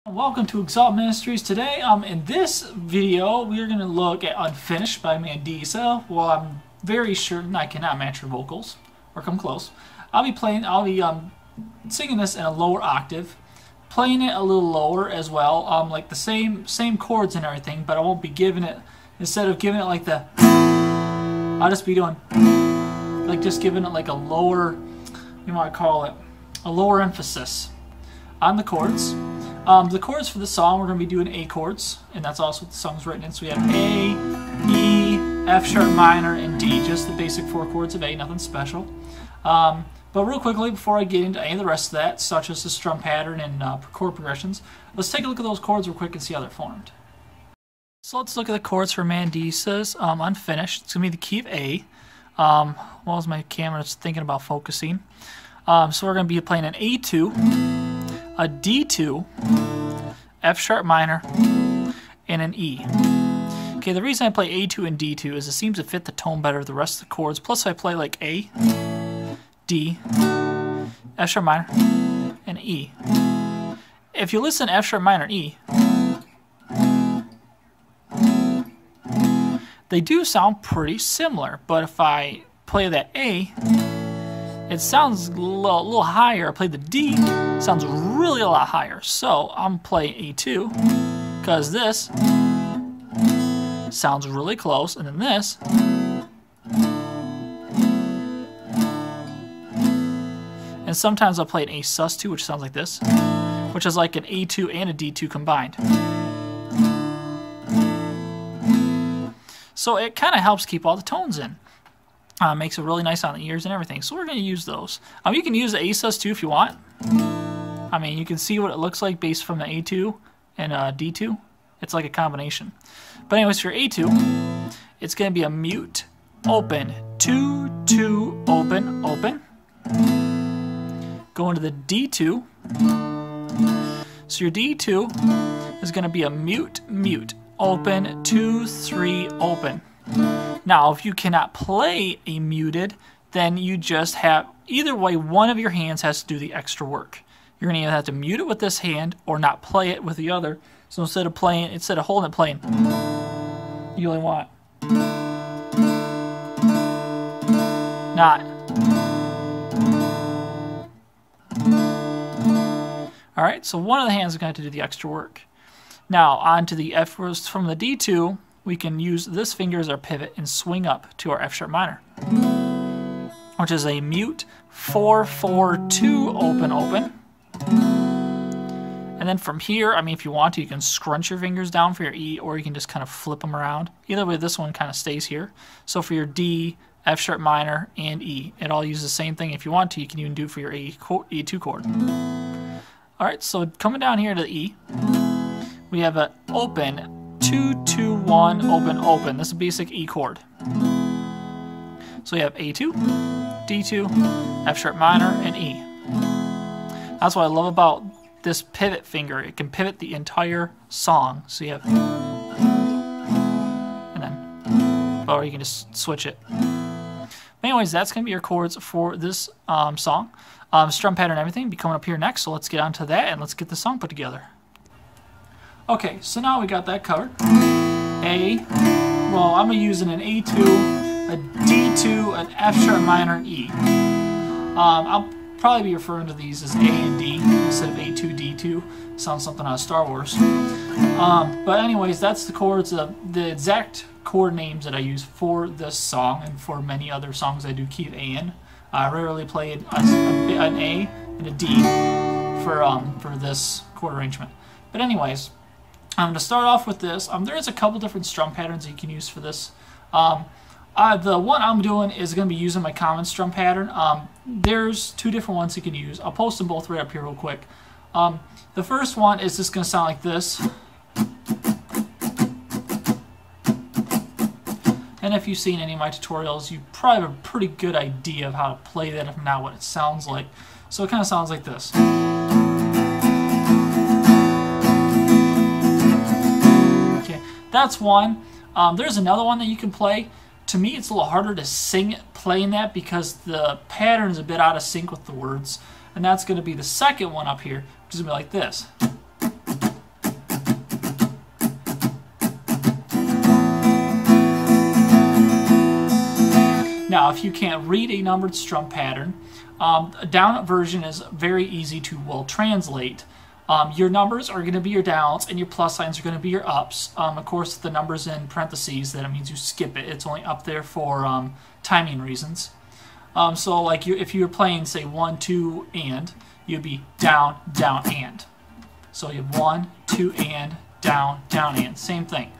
Welcome to XALT Ministries. Today, in this video, we're going to look at Unfinished by Mandisa. Well, I'm very certain I cannot match her vocals or come close. I'll be singing this in a lower octave, playing it a little lower as well, like the same chords and everything, but I won't be giving it, instead of giving it like the, I'll just be doing, like just giving it like a lower, you might call it, a lower emphasis on the chords. The chords for the song, we're going to be doing A chords, and that's also what the song's written in. So we have A, E, F sharp minor, and D, just the basic 4 chords of A, nothing special. But real quickly, before I get into any of the rest of that, such as the strum pattern and chord progressions, let's take a look at those chords real quick and see how they're formed. So let's look at the chords for Mandisa's Unfinished. It's going to be the key of A. Well, as my camera's thinking about focusing. So we're going to be playing an A2, a D2, F sharp minor, and an E. Okay, the reason I play A2 and D2 is it seems to fit the tone better with the rest of the chords. Plus, I play like A, D, F sharp minor, and E. If you listen to F sharp minor and E, they do sound pretty similar, but if I play that A, it sounds a little higher. I play the D, sounds really a lot higher. So I'm playing A2 because this sounds really close, and then this and sometimes I'll play an A sus2, which sounds like this, which is like an A2 and a D2 combined. So it kind of helps keep all the tones in. Makes it really nice on the ears and everything. So we're going to use those. You can use the A sus2 if you want. I mean, you can see what it looks like based from the A2 and D2. It's like a combination. But anyways, for A2, it's going to be a mute, open, 2, 2, open, open. Go into the D2. So your D2 is going to be a mute, mute, open, 2, 3, open. Now, if you cannot play a muted, then you just have, either way, one of your hands has to do the extra work. You're going to either have to mute it with this hand or not play it with the other. So instead of holding it playing, you only want not. Alright, so one of the hands is going to have to do the extra work. Now, on to the F from the D2. We can use this finger as our pivot and swing up to our F sharp minor, which is a mute 4, 4, 2, open, open. And then from here, I mean, if you want to, you can scrunch your fingers down for your E, or you can just kind of flip them around. Either way, this one kind of stays here. So for your D, F sharp minor, and E, it all uses the same thing. If you want to, you can even do it for your E2 chord. All right, so coming down here to the E, we have an open, 2, 2, 1, open, open. This is a basic E chord. So you have A2, D2, F sharp minor, and E. That's what I love about this pivot finger. It can pivot the entire song. So you have, and then, or you can just switch it. But anyways, that's going to be your chords for this song. Strum pattern and everything will be coming up here next. So let's get on to that and let's get the song put together. Okay, so now we got that covered. A, well, I'm using an A2, a D2, an F sharp minor, and E. I'll probably be referring to these as A and D instead of A2, D2. Sounds something out of Star Wars. But anyways, that's the chords, the exact chord names that I use for this song, and for many other songs I do keep A in. I rarely play an A and a D for this chord arrangement. But anyways, I'm going to start off with this. There is a couple different strum patterns that you can use for this. The one I'm doing is going to be using my common strum pattern. There's 2 different ones you can use. I'll post them both right up here real quick. The first one is just going to sound like this. And if you've seen any of my tutorials, you probably have a pretty good idea of how to play that, if not what it sounds like. So it kind of sounds like this. That's one. There's another one that you can play. To me, it's a little harder to sing playing that because the pattern is a bit out of sync with the words. And that's going to be the second one up here, which is going to be like this. Now, if you can't read a numbered strum pattern, a down version is very easy to, well, translate. Your numbers are going to be your downs, and your plus signs are going to be your ups. Of course, the numbers in parentheses, that means you skip it. It's only up there for timing reasons. So, like, if you were playing, say, 1, 2, and, you'd be down, down, and. So you have 1, 2, and, down, down, and. Same thing.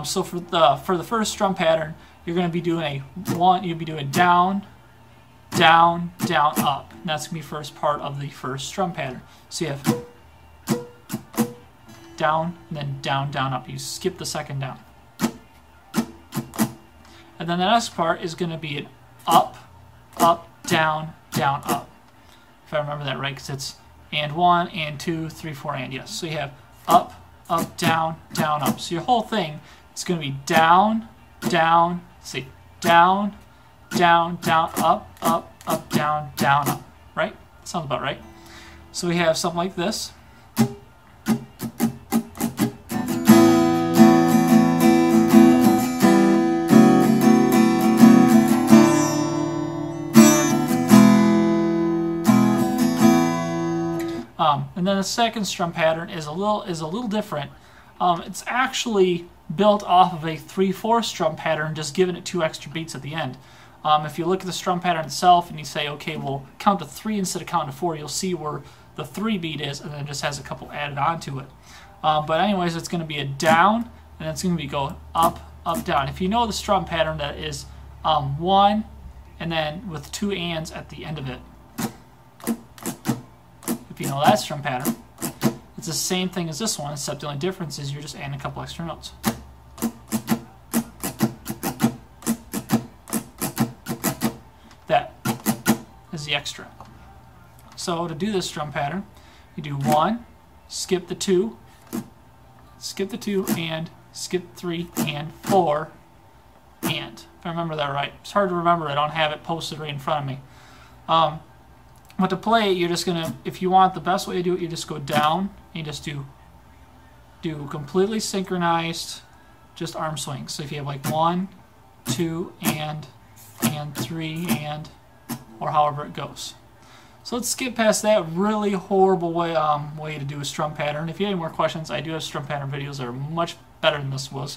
So for the first strum pattern, you're going to be doing you'll be doing down, down, down, up. And that's going to be the first part of the first strum pattern. So you have down, and then down, down, up. You skip the second down. And then the next part is going to be an up, up, down, down, up. If I remember that right, because it's and 1, and 2, 3, 4, and. Yes. So you have up, up, down, down, up. So your whole thing is going to be down, down, see, down, down, down, up, up, up, down, down, up. Right? Sounds about right. So we have something like this. And then the second strum pattern is a little different. It's actually built off of a 3/4 strum pattern, just giving it 2 extra beats at the end. If you look at the strum pattern itself and you say, okay, well, count to 3 instead of counting to 4, you'll see where the 3 beat is, and then it just has a couple added onto it. But anyways, it's going to be a down, and it's going to be going up, up, down. If you know the strum pattern, that is 1, and then with 2 ands at the end of it. If you know that strum pattern, it's the same thing as this one, except the only difference is you're just adding a couple extra notes. That is the extra. So to do this strum pattern, you do 1, skip the 2, and skip 3, and 4, and. If I remember that right. It's hard to remember. I don't have it posted right in front of me. But to play it, you're just going to, if you want the best way to do it, you just go down, and you just do completely synchronized, just arm swings. So if you have like 1, 2, and 3, and, or however it goes. So let's skip past that really horrible way to do a strum pattern. If you have any more questions, I do have strum pattern videos that are much better than this was.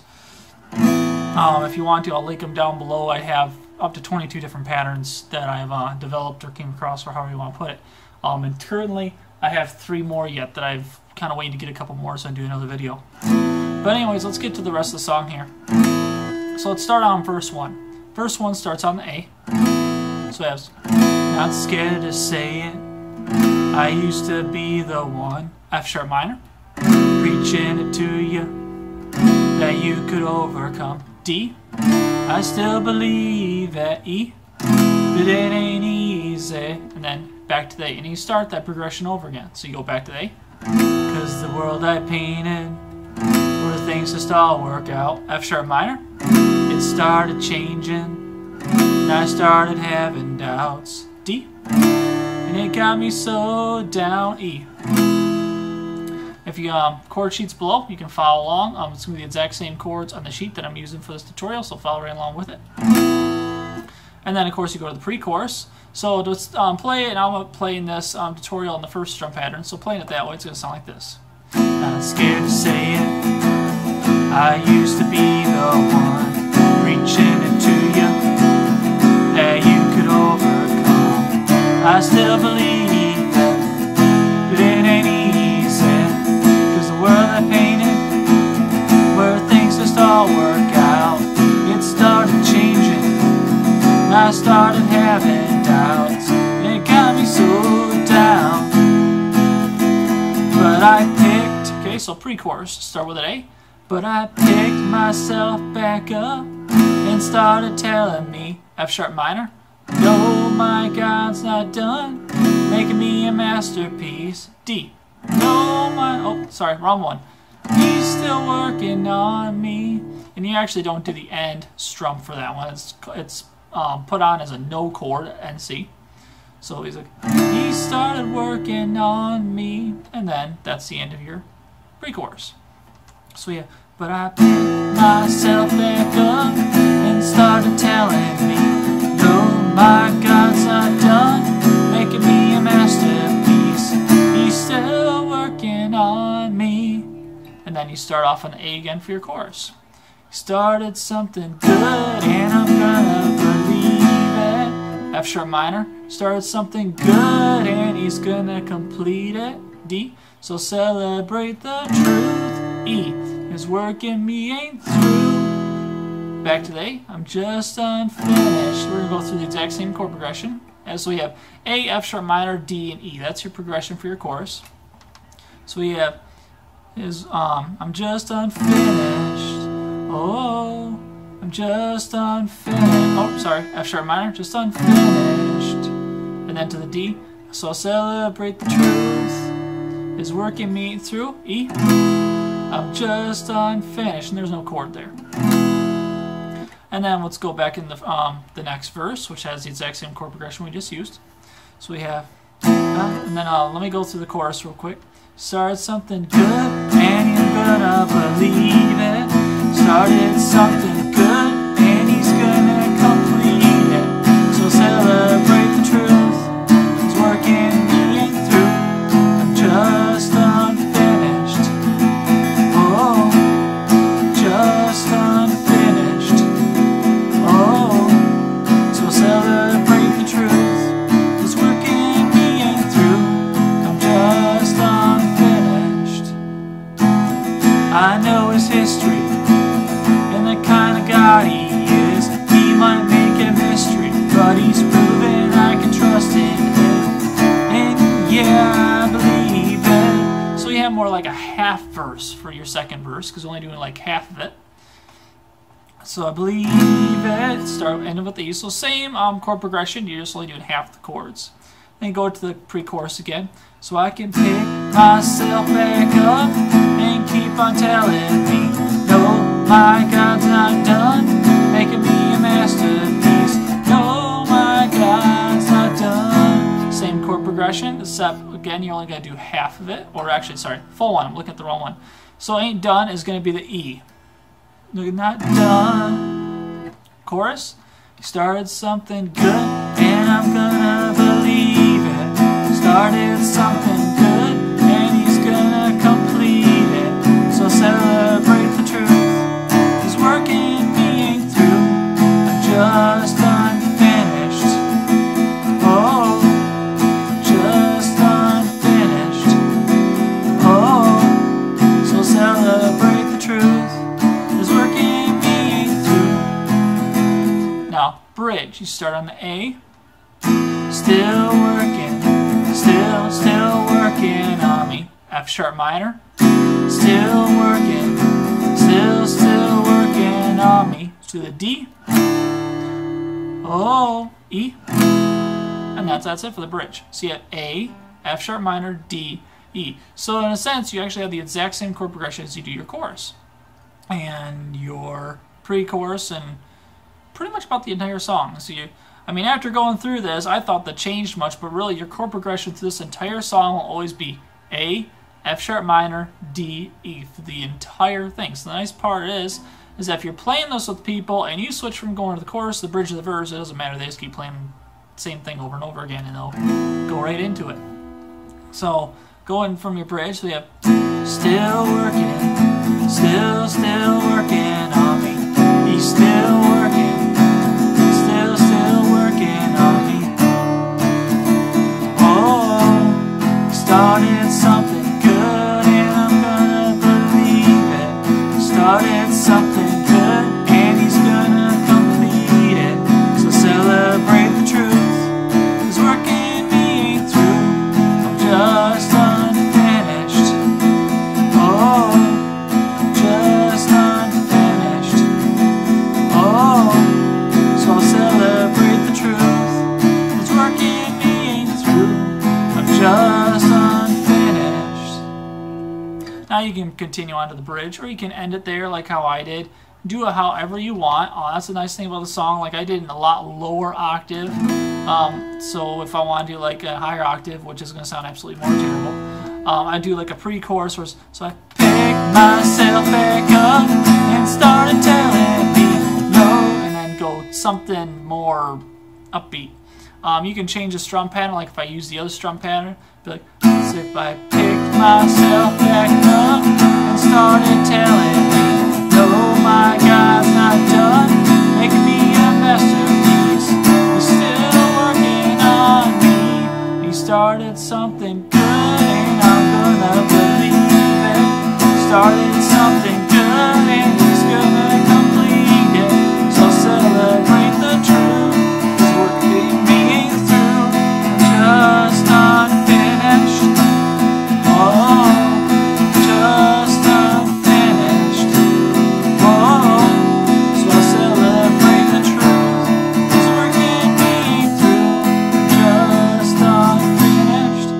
If you want to, I'll link them down below. I have up to 22 different patterns that I've developed or came across, or however you want to put it. And currently, I have 3 more yet that I've kind of waiting to get a couple more so I do another video. But anyways, let's get to the rest of the song here. So let's start on verse 1. Verse 1 starts on the A. So it has, not scared to say it, I used to be the one. F sharp minor, preaching it to you, that you could overcome. D, I still believe at E, but it ain't easy. And then back to the A. And you start that progression over again. So you go back to the A. Cause the world I painted, where things just all work out. F sharp minor, it started changing, and I started having doubts. D, and it got me so down. E. If you chord sheets below, you can follow along. It's going to be the exact same chords on the sheet that I'm using for this tutorial, so follow right along with it. And then, of course, you go to the pre-chorus. So to play it, and I'm playing this tutorial in the first strum pattern, so playing it that way, it's going to sound like this. Not scared to say it, I used to be the one, reaching it to you, that you could overcome. I still believe that it ain't easy. World I painted, where things just all work out. It started changing, and I started having doubts, and it got me so down. But I picked, okay, so pre-chorus, start with an A. But I picked myself back up and started telling me, F sharp minor, no, my God's not done making me a masterpiece. D. No, oh, sorry, wrong one. He's still working on me. And you actually don't do the end strum for that one. It's put on as a no chord, NC. So he's like, he started working on me. And then that's the end of your pre-chorus. So yeah, but I picked myself back up and started telling me, no, my God's not done making me a masterpiece. He's still working on me. And then you start off on the A again for your chorus. Started something good and I'm gonna believe it. F sharp minor. Started something good and he's gonna complete it. D. So celebrate the truth. E. His work in me ain't through. Back to the A. I'm just unfinished. We're gonna go through the exact same chord progression. As we have A, F sharp minor, D, and E. That's your progression for your chorus. So we have I'm just unfinished. Oh, I'm just unfinished. Oh, sorry, F sharp minor, just unfinished. And then to the D. So celebrate the truth. His work in me through. E. I'm just unfinished. And there's no chord there. And then let's go back in the next verse, which has the exact same chord progression we just used. So we have, and then let me go through the chorus real quick. Started something good, and you're gonna believe it. Started something good, and he's gonna complete it. So celebrate the truth. He's working me ain't through. I'm just unfinished. Oh, just unfinished. Oh, so celebrate the truth. He's working me ain't through. I'm just unfinished. I know his history and the kind of God he is. He might make a mystery, but he's proven I can trust in him. And yeah, I believe it. So you have more like a half verse for your second verse, because we're only doing like half of it. So I believe it. Start ending with the E. So same chord progression. You're just only doing half the chords. Then go to the pre-chorus again. So I can pick myself back up and keep on telling me, no, my God's not done making me a masterpiece. No, my God's not done. Same chord progression, except again you're only going to do half of it. Or actually, sorry, full one. I'm looking at the wrong one. So ain't done is going to be the E. Not done. Chorus. Started something good and I'm gonna believe it. Started something good and he's gonna complete it. So celebrate the truth. He's working me ain't through. I'm just unfinished. Oh, just unfinished. Oh, so celebrate the truth. Now, bridge. You start on the A. Still working, still working on me. F sharp minor. Still working, still working on me. To the D. Oh, E. And that's it for the bridge. So you have A, F sharp minor, D, E. So in a sense, you actually have the exact same chord progression as you do your chorus. And your pre-chorus and pretty much about the entire song. So I mean, after going through this, I thought that changed much, but really your chord progression through this entire song will always be A, F sharp minor, D, E through the entire thing. So the nice part is that if you're playing this with people and you switch from going to the chorus to the bridge to the verse, it doesn't matter. They just keep playing the same thing over and over again and they'll go right into it. So going from your bridge, we have still working, still working on me. He's still working. Still working on me. Oh, started something good and I'm gonna believe it. Started something good and he's gonna complete it. So celebrate the truth. He's working me ain't through. I'm just unfinished. Oh, just unfinished. Oh, so celebrate the truth. It's working me ain't through. I'm just unfinished. Now you can continue on to the bridge, or you can end it there like how I did. Do it however you want. Oh, that's the nice thing about the song. Like I did in a lot lower octave. So if I want to do like a higher octave, which is going to sound absolutely more terrible, I do like a pre-chorus. So I picked myself back up and started telling me no, and then go something more upbeat. You can change the strum pattern, like if I use the other strum pattern, be like, as if I picked myself back up and started telling me, no, my God's not done making me a masterpiece. He's still working on me. He started something good and I'm gonna believe it. Started something good and he's gonna complete it. So celebrate the truth. He's working me through, just unfinished. Oh, just unfinished. Oh, so I celebrate the truth. He's working me through, just unfinished.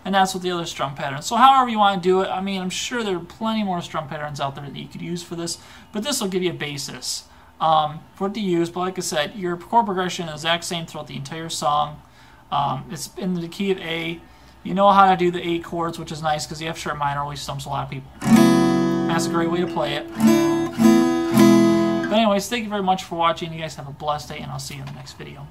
And that's with the other strum pattern. So however you want to do it, I mean, I'm sure there are plenty more strum patterns out there that you could use for this, but this will give you a basis for it to use. But like I said, your chord progression is the exact same throughout the entire song. It's in the key of A. You know how to do the A chords, which is nice because the F sharp minor always stumps a lot of people. That's a great way to play it. But anyways, thank you very much for watching. You guys have a blessed day, and I'll see you in the next video.